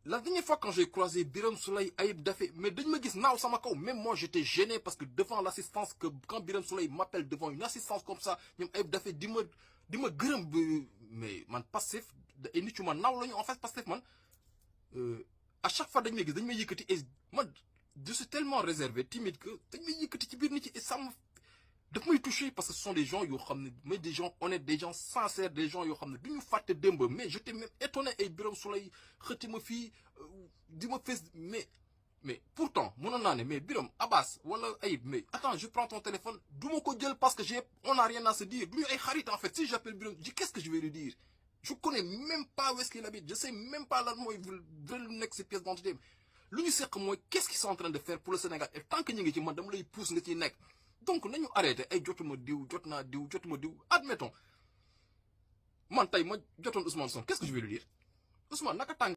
La dernière fois quand j'ai croisé Birame Souleye Ayib Daffé, mais dañ ma gis naaw sama kaw, même moi j'étais gêné parce que devant l'assistance, que quand Birame Souleye m'appelle devant une assistance comme ça, ñoom Ayib Daffé di ma gërëm, mais man Pastef ay nit yu ma naaw lañu en fait. Pastef man à chaque fois dañ may gis dañ may yëkkati, et man je suis tellement réservé, timide, que dañ may yëkkati ci biir nit yi, et ça me daf may touché parce que ce sont des gens yoo xam ne, mais des gens honnêtes, des gens sincères, des gens yoo xam ne du ñu fàtte démb. Mais j'étais même étonné ay Birame Souleye xëti ma fii di ma fes, mais pourtant mënoon naa ne mais Birame Abbas wala Ayib, mais attends, je prends ton téléphone, du ma ko jël parce que on n'a rien à se dire, du ñu ay xarit en fait. Si j'appelle Birame, qu'est-ce que je vais lui dire? Je connais même pas où est-ce qu'il habite, je sais même pas lan mooy lu nekk si pièce d'identité. Lu ñu seq mooy qu'est-ce qu'ils sont en train de faire pour le Sénégal, et tant que ñu ngi ci man dama lay pousse nga ciy nekk. Donc nañu arrêté ay jotuma diw, jot naa diw, jotuma diw. Admettons man tey ma jotoon Ousmane Sonko, qu'est-ce que je vais lui dire? Ousmane naka tàng